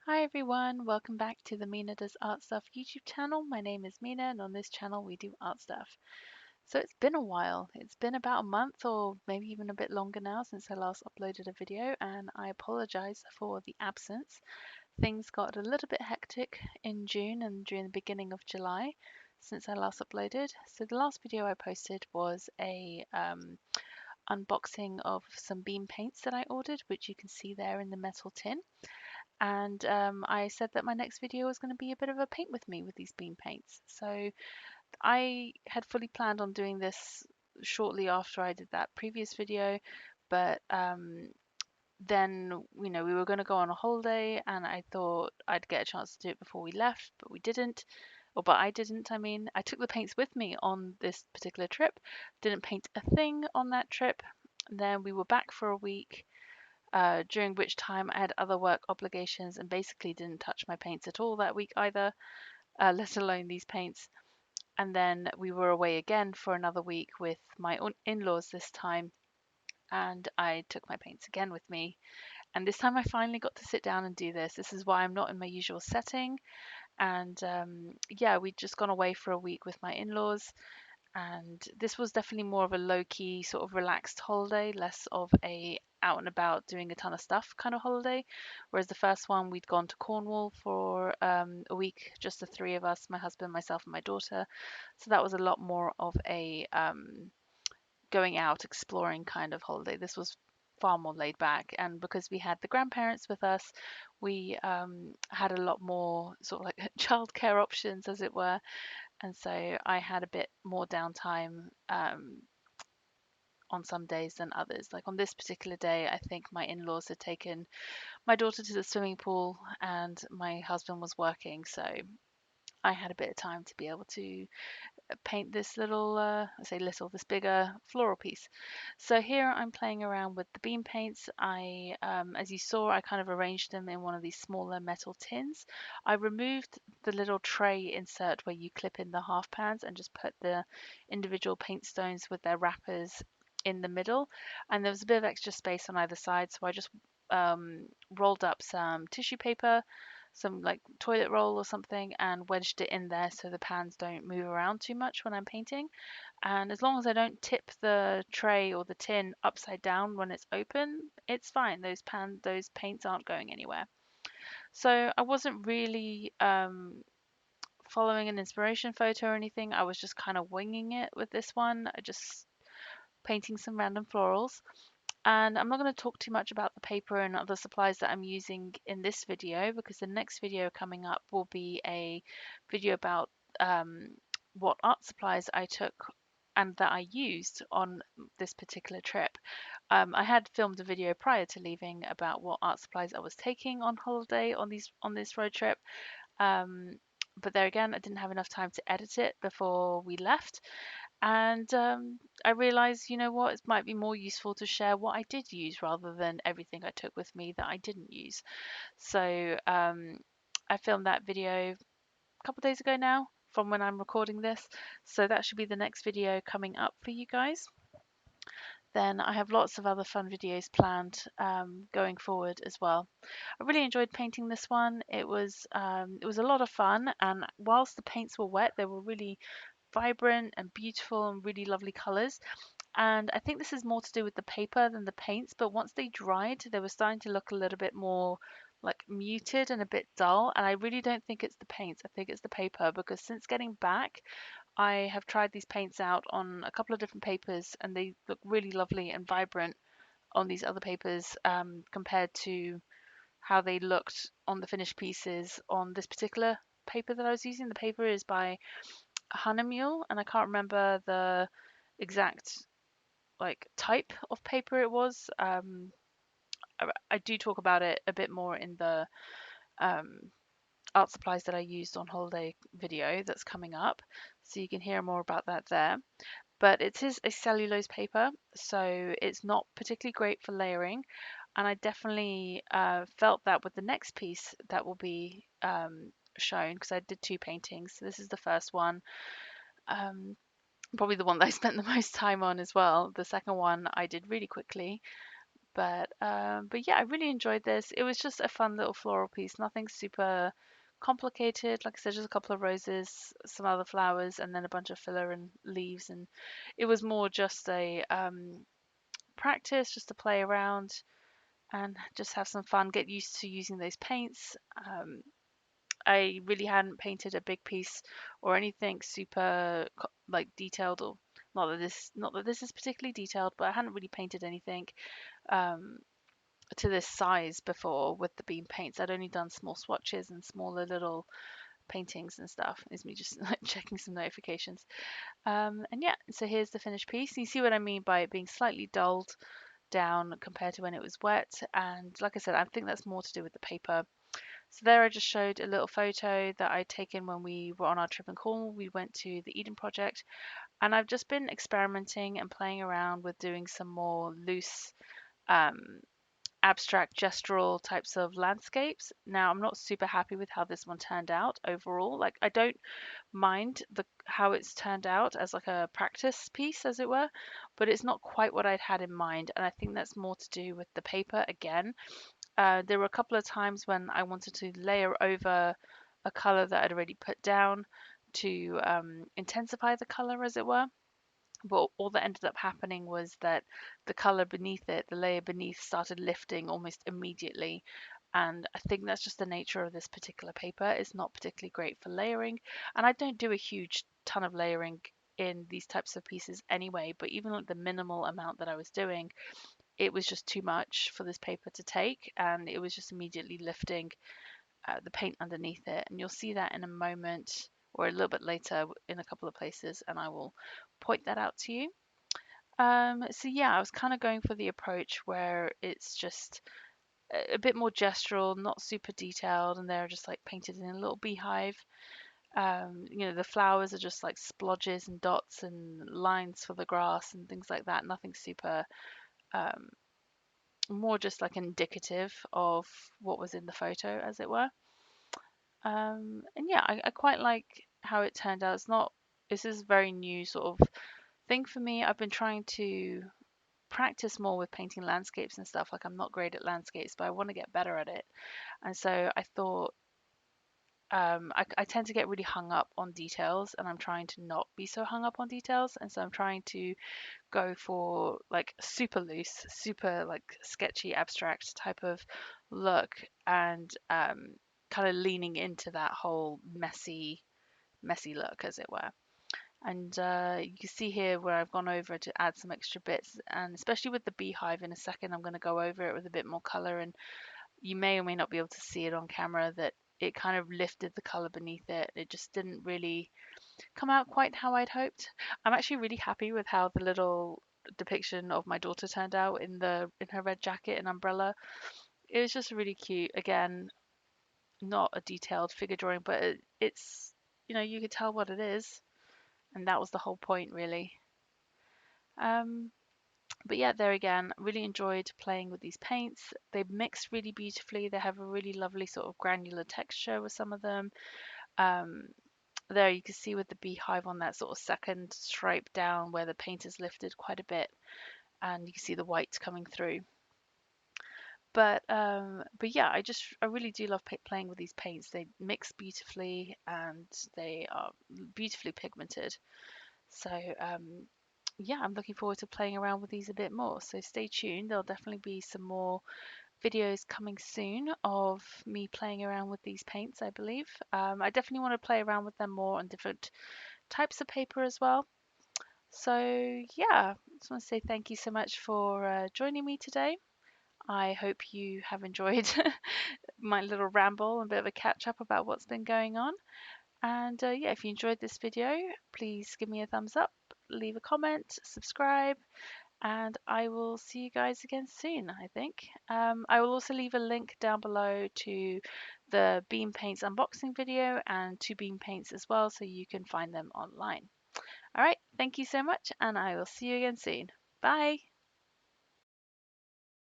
Hi everyone, welcome back to the Mina Does Art Stuff YouTube channel. My name is Mina, and on this channel we do art stuff. So it's been a while. It's been about a month or maybe even a bit longer now since I last uploaded a video, and I apologize for the absence. Things got a little bit hectic in June and during the beginning of July since I last uploaded. So the last video I posted was a unboxing of some beam paints that I ordered, which you can see there in the metal tin. And I said that my next video was going to be a bit of a paint with me with these beam paints. So I had fully planned on doing this shortly after I did that previous video, but then we were going to go on a holiday, and I thought I'd get a chance to do it before we left, but we didn't. But I didn't. I mean, I took the paints with me on this particular trip, didn't paint a thing on that trip. Then we were back for a week, during which time I had other work obligations and basically didn't touch my paints at all that week either, let alone these paints. And then we were away again for another week with my in laws this time, and I took my paints again with me. And this time I finally got to sit down and do this. This is why I'm not in my usual setting. And yeah, we'd just gone away for a week with my in laws, and this was definitely more of a low-key sort of relaxed holiday, less of a out and about doing a ton of stuff kind of holiday. Whereas the first one, we'd gone to Cornwall for a week, just the three of us, my husband, myself, and my daughter. So that was a lot more of a going out exploring kind of holiday. This was far more laid back, and because we had the grandparents with us, we had a lot more sort of like childcare options, as it were. And so I had a bit more downtime on some days than others. Like on this particular day, I think my in laws had taken my daughter to the swimming pool and my husband was working. So I had a bit of time to be able to paint this little, I say little, this bigger floral piece. So here I'm playing around with the beam paints. As you saw, I kind of arranged them in one of these smaller metal tins. I removed the little tray insert where you clip in the half pans and just put the individual paint stones with their wrappers in the middle. And there was a bit of extra space on either side, so I just rolled up some tissue paper, some like toilet roll or something, and wedged it in there so the pans don't move around too much when I'm painting. And as long as I don't tip the tray or the tin upside down when it's open, it's fine. Those paints aren't going anywhere. So I wasn't really following an inspiration photo or anything. I was just kind of winging it with this one, just painting some random florals. And I'm not going to talk too much about the paper and other supplies that I'm using in this video, because the next video coming up will be a video about um, what art supplies I took and that I used on this particular trip. I had filmed a video prior to leaving about what art supplies I was taking on holiday on this road trip. Um, but there again, I didn't have enough time to edit it before we left. And I realized, you know what, it might be more useful to share what I did use rather than everything I took with me that I didn't use. So I filmed that video a couple of days ago now from when I'm recording this. So that should be the next video coming up for you guys. Then I have lots of other fun videos planned going forward as well. I really enjoyed painting this one. It was a lot of fun, and whilst the paints were wet, they were really vibrant and beautiful and really lovely colors. And I think this is more to do with the paper than the paints, but once they dried, they were starting to look a little bit more like muted and a bit dull. And I really don't think it's the paints. I think it's the paper, because since getting back, I have tried these paints out on a couple of different papers, and they look really lovely and vibrant on these other papers, compared to how they looked on the finished pieces on this particular paper that I was using. The paper is by Hahnemühle, and I can't remember the exact like type of paper it was. I do talk about it a bit more in the um, art supplies that I used on holiday video that's coming up, so you can hear more about that there. But it is a cellulose paper, so it's not particularly great for layering. And I definitely felt that with the next piece that will be shown, because I did two paintings. So this is the first one. Um, Probably the one that I spent the most time on as well. The second one I did really quickly, But yeah, I really enjoyed this. It was just a fun little floral piece, nothing super complicated. Like I said, just a couple of roses, some other flowers, and then a bunch of filler and leaves. And it was more just a practice, just to play around and just have some fun, get used to using those paints. I really hadn't painted a big piece or anything super like detailed, or not that this is particularly detailed, but I hadn't really painted anything um, to this size before with the beam paints. I'd only done small swatches and smaller little paintings and stuff. Is me just like checking some notifications. And yeah, so here's the finished piece. You see what I mean by it being slightly dulled down compared to when it was wet. And like I said, I think that's more to do with the paper. So there I just showed a little photo that I'd taken when we were on our trip in Cornwall. We went to the Eden Project, and I've just been experimenting and playing around with doing some more loose um, abstract gestural types of landscapes. Now, I'm not super happy with how this one turned out overall. Like, I don't mind the how it's turned out as like a practice piece, as it were, but it's not quite what I'd had in mind. And I think that's more to do with the paper again. There were a couple of times when I wanted to layer over a color that I'd already put down to intensify the color, as it were. But all that ended up happening was that the color beneath it, the layer beneath, started lifting almost immediately. And I think that's just the nature of this particular paper. It's not particularly great for layering. And I don't do a huge ton of layering in these types of pieces anyway, but even like the minimal amount that I was doing, it was just too much for this paper to take, and it was just immediately lifting the paint underneath it. And you'll see that in a moment or a little bit later in a couple of places, and I will point that out to you. So yeah, I was kind of going for the approach where it's just a bit more gestural, not super detailed, and they're just like painted in a little beehive. The flowers are just like splodges and dots and lines for the grass and things like that. Nothing super, um, more just like indicative of what was in the photo, as it were. And yeah, I quite like how it turned out. This is a very new sort of thing for me. I've been trying to practice more with painting landscapes and stuff. Like, I'm not great at landscapes, but I want to get better at it. And so I thought, I tend to get really hung up on details, and I'm trying to not be so hung up on details. And so I'm trying to go for like super loose, super like sketchy, abstract type of look, and kind of leaning into that whole messy look, as it were. And you can see here where I've gone over to add some extra bits, and especially with the beehive, in a second I'm going to go over it with a bit more color, and you may or may not be able to see it on camera that it kind of lifted the color beneath it. It just didn't really come out quite how I'd hoped. I'm actually really happy with how the little depiction of my daughter turned out in her red jacket and umbrella. It was just really cute. Again, not a detailed figure drawing, but it's you could tell what it is, and that was the whole point, really. Um, but yeah, there again, really enjoyed playing with these paints. They mix really beautifully. They have a really lovely sort of granular texture with some of them. Um, there you can see with the beehive on that sort of second stripe down where the paint is lifted quite a bit, and you can see the white coming through. But yeah, I really do love playing with these paints. They mix beautifully and they are beautifully pigmented. So yeah, I'm looking forward to playing around with these a bit more. So stay tuned. There'll definitely be some more videos coming soon of me playing around with these paints, I believe. I definitely want to play around with them more on different types of paper as well. So yeah, I just want to say thank you so much for joining me today. I hope you have enjoyed my little ramble and a bit of a catch up about what's been going on. And yeah, if you enjoyed this video, please give me a thumbs up, leave a comment, subscribe, and I will see you guys again soon, I think. I will also leave a link down below to the Beam Paints unboxing video and to Beam Paints as well, so you can find them online. All right, thank you so much, and I will see you again soon. Bye.